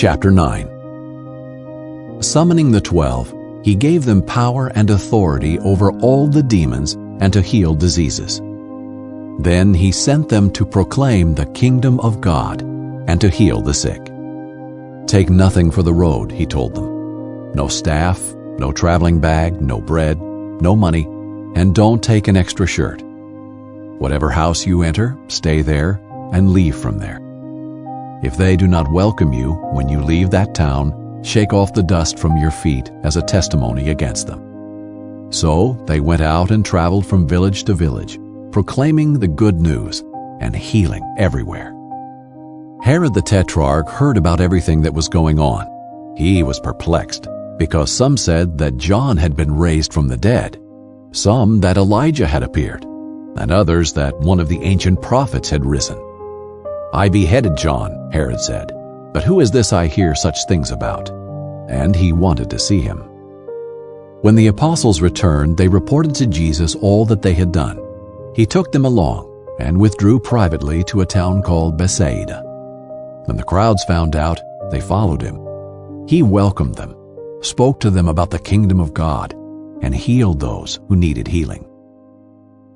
Chapter 9. Summoning the 12, he gave them power and authority over all the demons and to heal diseases. Then he sent them to proclaim the kingdom of God and to heal the sick. Take nothing for the road, he told them. No staff, no traveling bag, no bread, no money, and don't take an extra shirt. Whatever house you enter, stay there and leave from there. If they do not welcome you when you leave that town, shake off the dust from your feet as a testimony against them. So they went out and traveled from village to village, proclaiming the good news and healing everywhere. Herod the Tetrarch heard about everything that was going on. He was perplexed, because some said that John had been raised from the dead, some that Elijah had appeared, and others that one of the ancient prophets had risen. I beheaded John, Herod said, but who is this I hear such things about? And he wanted to see him. When the apostles returned, they reported to Jesus all that they had done. He took them along and withdrew privately to a town called Bethsaida. When the crowds found out, they followed him. He welcomed them, spoke to them about the kingdom of God, and healed those who needed healing.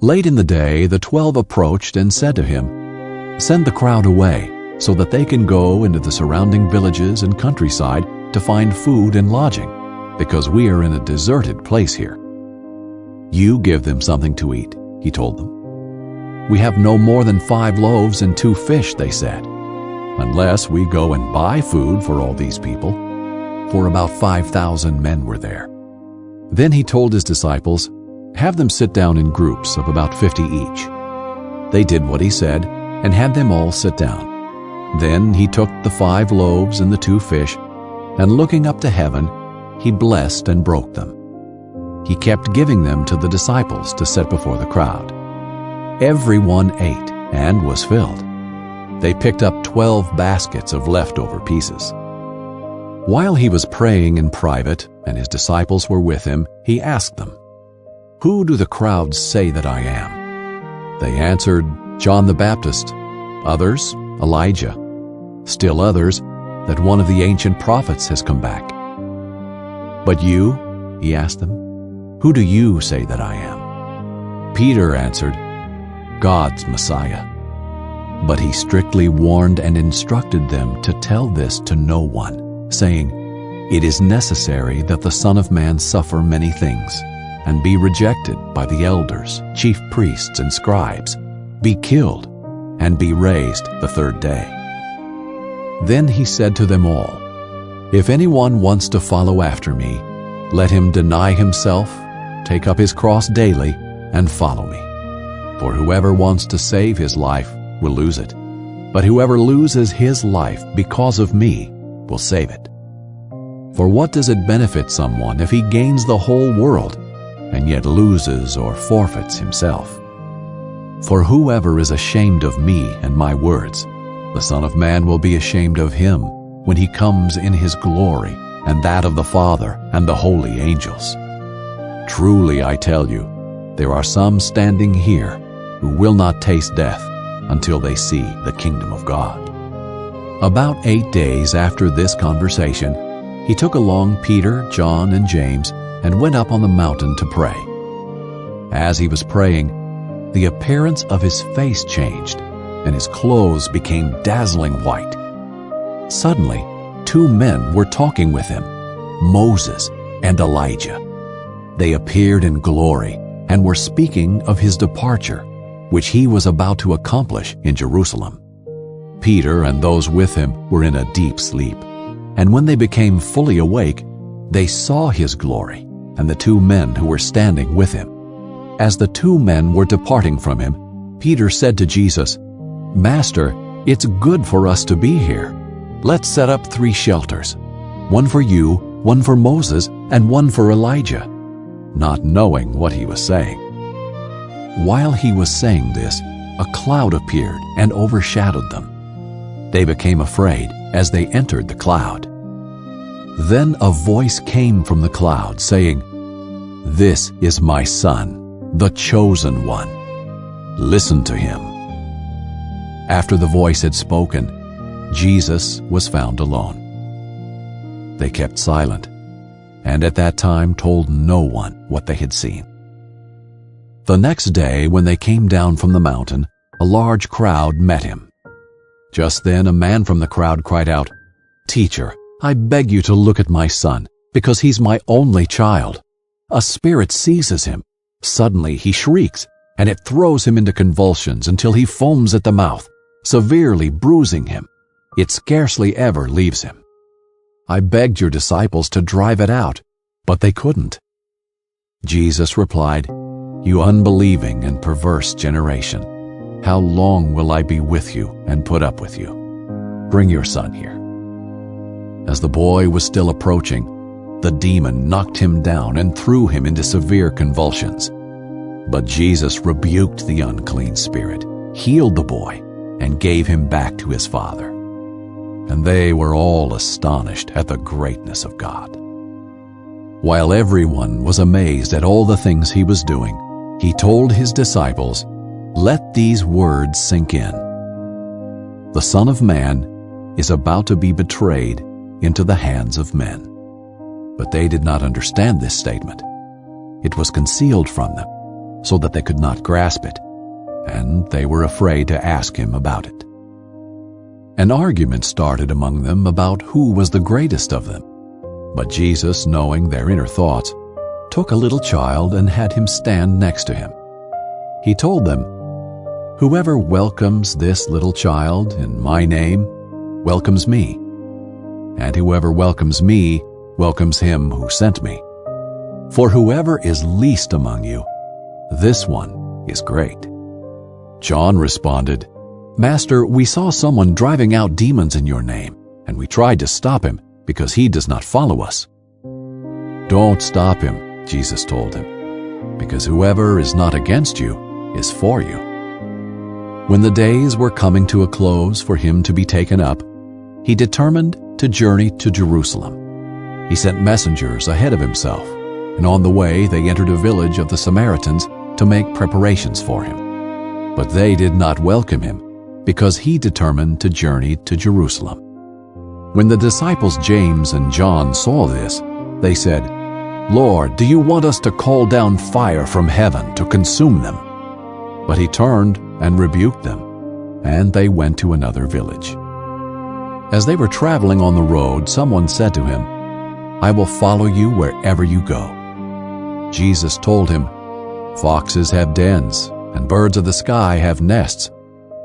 Late in the day, the 12 approached and said to him, "Send the crowd away, so that they can go into the surrounding villages and countryside to find food and lodging, because we are in a deserted place here." "You give them something to eat," he told them. "We have no more than 5 loaves and 2 fish," they said, "unless we go and buy food for all these people." For about 5,000 men were there. Then he told his disciples, "Have them sit down in groups of about 50 each." They did what he said and had them all sit down. Then he took the 5 loaves and the 2 fish, and looking up to heaven, he blessed and broke them. He kept giving them to the disciples to set before the crowd. Everyone ate and was filled. They picked up 12 baskets of leftover pieces. While he was praying in private and his disciples were with him, he asked them, "Who do the crowds say that I am?" They answered, "John the Baptist, others, Elijah, still others, that one of the ancient prophets has come back." "But you," he asked them, "who do you say that I am?" Peter answered, "God's Messiah." But he strictly warned and instructed them to tell this to no one, saying, "It is necessary that the Son of Man suffer many things, and be rejected by the elders, chief priests, and scribes, be killed, and be raised the 3rd day." Then he said to them all, "If anyone wants to follow after me, let him deny himself, take up his cross daily, and follow me. For whoever wants to save his life will lose it, but whoever loses his life because of me will save it. For what does it benefit someone if he gains the whole world and yet loses or forfeits himself? For whoever is ashamed of me and my words, the Son of Man will be ashamed of him when he comes in his glory and that of the Father and the holy angels. Truly I tell you, there are some standing here who will not taste death until they see the kingdom of God." About 8 days after this conversation, he took along Peter, John, and James and went up on the mountain to pray. As he was praying, the appearance of his face changed, and his clothes became dazzling white. Suddenly, 2 men were talking with him, Moses and Elijah. They appeared in glory and were speaking of his departure, which he was about to accomplish in Jerusalem. Peter and those with him were in a deep sleep, and when they became fully awake, they saw his glory and the 2 men who were standing with him. As the 2 men were departing from him, Peter said to Jesus, "Master, it's good for us to be here. Let's set up 3 shelters, one for you, one for Moses, and one for Elijah," not knowing what he was saying. While he was saying this, a cloud appeared and overshadowed them. They became afraid as they entered the cloud. Then a voice came from the cloud saying, "This is my Son, the chosen one. Listen to him." After the voice had spoken, Jesus was found alone. They kept silent, and at that time told no one what they had seen. The next day, when they came down from the mountain, a large crowd met him. Just then a man from the crowd cried out, "Teacher, I beg you to look at my son, because he's my only child. A spirit seizes him. Suddenly he shrieks, and it throws him into convulsions until he foams at the mouth, severely bruising him. It scarcely ever leaves him. I begged your disciples to drive it out, but they couldn't." Jesus replied, "You unbelieving and perverse generation, how long will I be with you and put up with you? Bring your son here." As the boy was still approaching, the demon knocked him down and threw him into severe convulsions. But Jesus rebuked the unclean spirit, healed the boy, and gave him back to his father. And they were all astonished at the greatness of God. While everyone was amazed at all the things he was doing, he told his disciples, "Let these words sink in. The Son of Man is about to be betrayed into the hands of men." But they did not understand this statement. It was concealed from them, so that they could not grasp it, and they were afraid to ask him about it. An argument started among them about who was the greatest of them. But Jesus, knowing their inner thoughts, took a little child and had him stand next to him. He told them, "Whoever welcomes this little child in my name welcomes me, and whoever welcomes me welcomes him who sent me. For whoever is least among you, this one is great." John responded, "Master, we saw someone driving out demons in your name, and we tried to stop him because he does not follow us." "Don't stop him," Jesus told him, "because whoever is not against you is for you." When the days were coming to a close for him to be taken up, he determined to journey to Jerusalem. He sent messengers ahead of himself, and on the way they entered a village of the Samaritans to make preparations for him. But they did not welcome him, because he determined to journey to Jerusalem. When the disciples James and John saw this, they said, "Lord, do you want us to call down fire from heaven to consume them?" But he turned and rebuked them, and they went to another village. As they were traveling on the road, someone said to him, "I will follow you wherever you go." Jesus told him, "Foxes have dens, and birds of the sky have nests,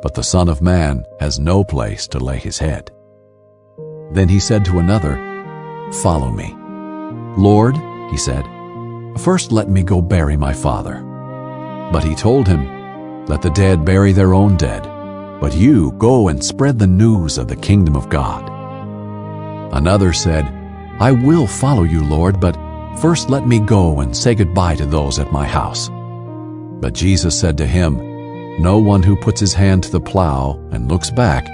but the Son of Man has no place to lay his head." Then he said to another, "Follow me." "Lord," he said, "first let me go bury my father." But he told him, "Let the dead bury their own dead, but you go and spread the news of the kingdom of God." Another said, "I will follow you, Lord, but first let me go and say goodbye to those at my house." But Jesus said to him, "No one who puts his hand to the plow and looks back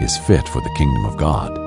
is fit for the kingdom of God."